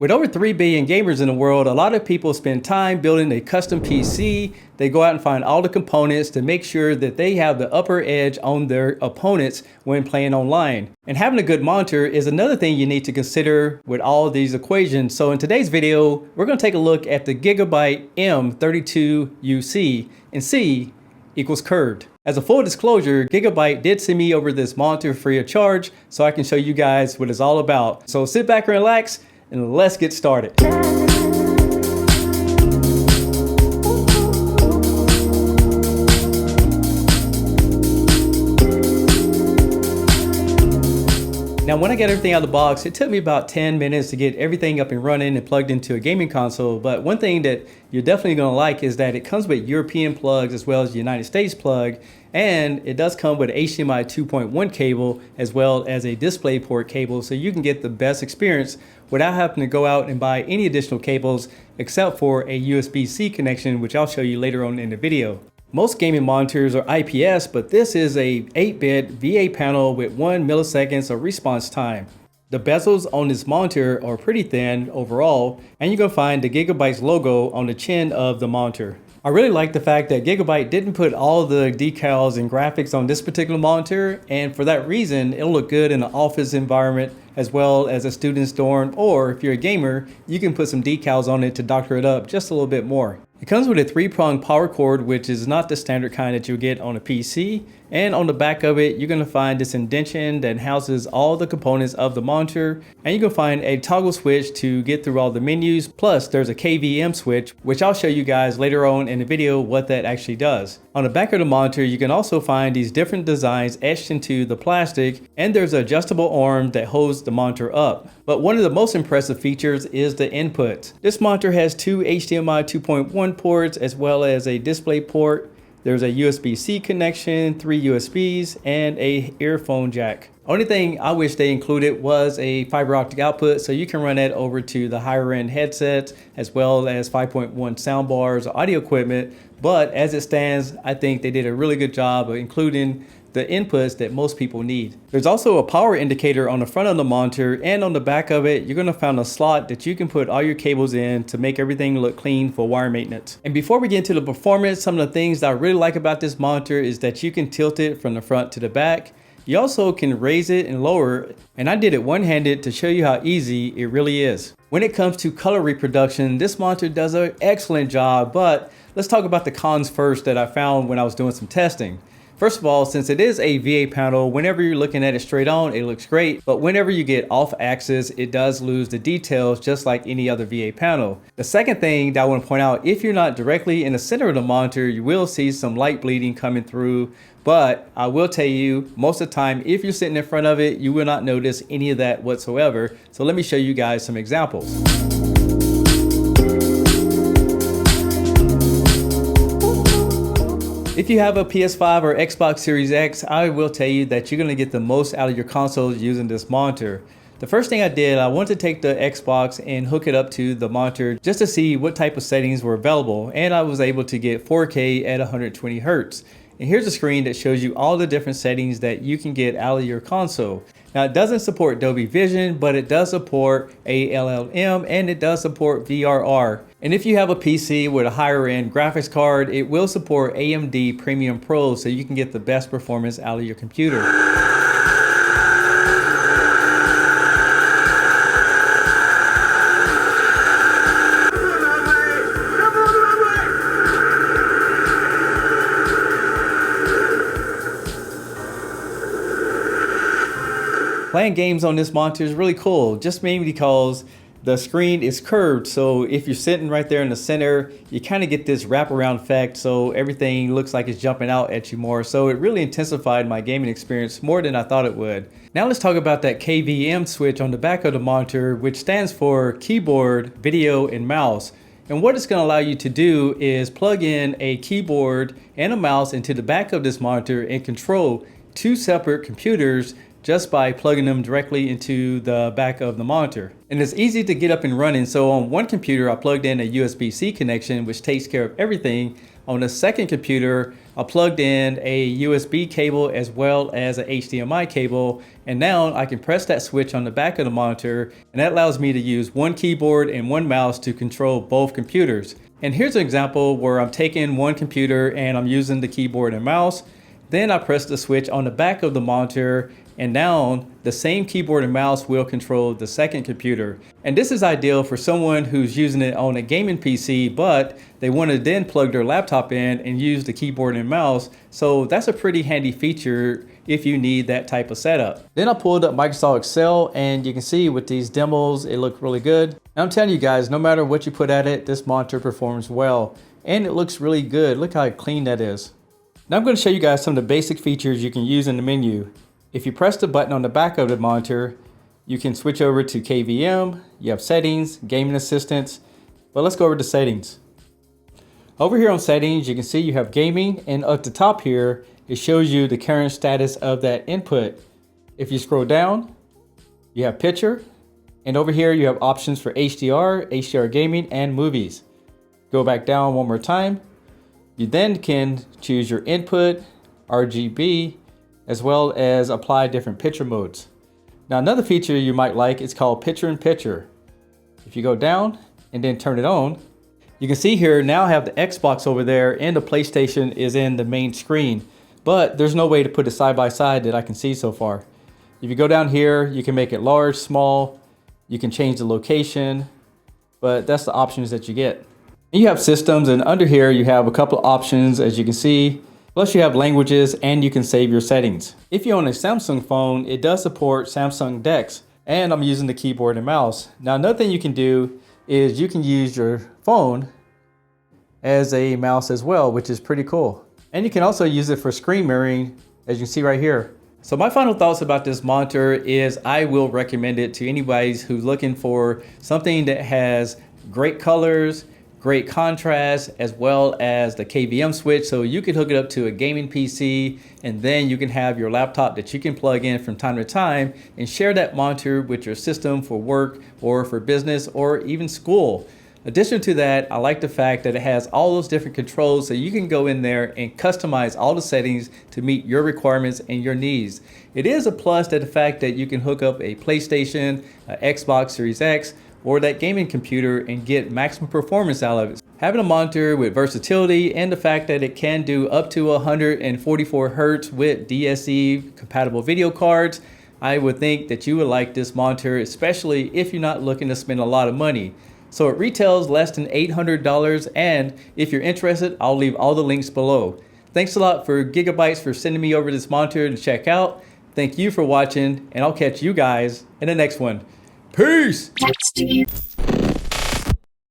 With over 3 billion gamers in the world, a lot of people spend time building a custom PC. They go out and find all the components to make sure that they have the upper edge on their opponents when playing online. And having a good monitor is another thing you need to consider with all of these equations. So in today's video, we're going to take a look at the Gigabyte M32UC and C equals curved. As a full disclosure, Gigabyte did send me over this monitor free of charge so I can show you guys what it's all about. So sit back and relax and let's get started. Now, when I got everything out of the box, it took me about 10 minutes to get everything up and running and plugged into a gaming console. But one thing that you're definitely going to like is that it comes with European plugs as well as United States plug. And it does come with HDMI 2.1 cable as well as a DisplayPort cable, so you can get the best experience without having to go out and buy any additional cables except for a USB-C connection, which I'll show you later on in the video. Most gaming monitors are IPS, but this is a 8-bit VA panel with 1 milliseconds of response time. The bezels on this monitor are pretty thin overall, and you're going to find the Gigabyte's logo on the chin of the monitor. I really like the fact that Gigabyte didn't put all the decals and graphics on this particular monitor, and for that reason, it'll look good in an office environment as well as a student's dorm, or if you're a gamer, you can put some decals on it to doctor it up just a little bit more. It comes with a 3-prong power cord, which is not the standard kind that you'll get on a PC. And on the back of it, you're going to find this indentation that houses all the components of the monitor. And you're going to find a toggle switch to get through all the menus. Plus, there's a Kvm switch, which I'll show you guys later on in the video what that actually does. On the back of the monitor, you can also find these different designs etched into the plastic. And there's an adjustable arm that holds the monitor up. But one of the most impressive features is the input. This monitor has 2 HDMI 2.1 ports as well as a display port. There's a USB-C connection, 3 USBs, and a earphone jack. Only thing I wish they included was a fiber optic output, so you can run that over to the higher end headsets as well as 5.1 sound bars or audio equipment. But as it stands, I think they did a really good job of including the inputs that most people need. There's also a power indicator on the front of the monitor, and on the back of it, you're gonna find a slot that you can put all your cables in to make everything look clean for wire maintenance. And before we get into the performance, some of the things that I really like about this monitor is that you can tilt it from the front to the back. You also can raise it and lower it, and I did it one-handed to show you how easy it really is. When it comes to color reproduction, this monitor does an excellent job, but let's talk about the cons first that I found when I was doing some testing. First of all, since it is a VA panel, whenever you're looking at it straight on, it looks great. But whenever you get off axis, it does lose the details just like any other VA panel. The second thing that I want to point out, if you're not directly in the center of the monitor, you will see some light bleeding coming through. But I will tell you, most of the time, if you're sitting in front of it, you will not notice any of that whatsoever. So let me show you guys some examples. If you have a PS5 or Xbox Series X, I will tell you that you're going to get the most out of your consoles using this monitor. The first thing I did, I wanted to take the Xbox and hook it up to the monitor just to see what type of settings were available, and I was able to get 4K at 120 Hz. And here's a screen that shows you all the different settings that you can get out of your console. Now, it doesn't support Dolby Vision, but it does support ALLM and it does support VRR. And if you have a PC with a higher end graphics card, it will support AMD Premium Pro, so you can get the best performance out of your computer. Playing games on this monitor is really cool, just mainly because the screen is curved. So if you're sitting right there in the center, you kind of get this wraparound effect, so everything looks like it's jumping out at you more. So it really intensified my gaming experience more than I thought it would. Now let's talk about that Kvm switch on the back of the monitor, which stands for keyboard, video, and mouse. And what it's going to allow you to do is plug in a keyboard and a mouse into the back of this monitor and control 2 separate computers just by plugging them directly into the back of the monitor. And it's easy to get up and running. So on one computer, I plugged in a USB-C connection, which takes care of everything. On the second computer, I plugged in a USB cable as well as an HDMI cable, and now I can press that switch on the back of the monitor, and that allows me to use one keyboard and one mouse to control both computers. And here's an example where I'm taking one computer and I'm using the keyboard and mouse. Then I press the switch on the back of the monitor, and now the same keyboard and mouse will control the second computer. And this is ideal for someone who's using it on a gaming PC, but they want to then plug their laptop in and use the keyboard and mouse. So that's a pretty handy feature if you need that type of setup. Then I pulled up Microsoft Excel, and you can see with these demos, it looked really good. And I'm telling you guys, no matter what you put at it, this monitor performs well, and it looks really good. Look how clean that is. Now I'm going to show you guys some of the basic features you can use in the menu. If you press the button on the back of the monitor, you can switch over to KVM, you have settings, gaming assistance, but let's go over to settings. Over here on settings, you can see you have gaming, and up the top here, it shows you the current status of that input. If you scroll down, you have picture, and over here you have options for HDR, HDR gaming, and movies. Go back down one more time. You then can choose your input, RGB, as well as apply different picture modes. Now another feature you might like is called picture in picture. If you go down and then turn it on, you can see here now I have the Xbox over there and the PlayStation is in the main screen, but there's no way to put it side by side that I can see so far. If you go down here, you can make it large, small, you can change the location, but that's the options that you get. And you have systems, and under here you have a couple of options as you can see. Plus you have languages, and you can save your settings. If you own a Samsung phone, it does support Samsung DeX, and I'm using the keyboard and mouse. Now another thing you can do is you can use your phone as a mouse as well, which is pretty cool. And you can also use it for screen mirroring, as you can see right here. So my final thoughts about this monitor is I will recommend it to anybody who's looking for something that has great colors, great contrast, as well as the KVM switch, so you can hook it up to a gaming PC, and then you can have your laptop that you can plug in from time to time and share that monitor with your system for work or for business or even school. Addition to that, I like the fact that it has all those different controls, so you can go in there and customize all the settings to meet your requirements and your needs. It is a plus that the fact that you can hook up a PlayStation, Xbox Series X, or that gaming computer and get maximum performance out of it. Having a monitor with versatility and the fact that it can do up to 144 Hz with DSE compatible video cards, I would think that you would like this monitor, especially if you're not looking to spend a lot of money. So it retails less than $800, and if you're interested, I'll leave all the links below. Thanks a lot for Gigabytes for sending me over this monitor to check out. Thank you for watching, and I'll catch you guys in the next one. Peace!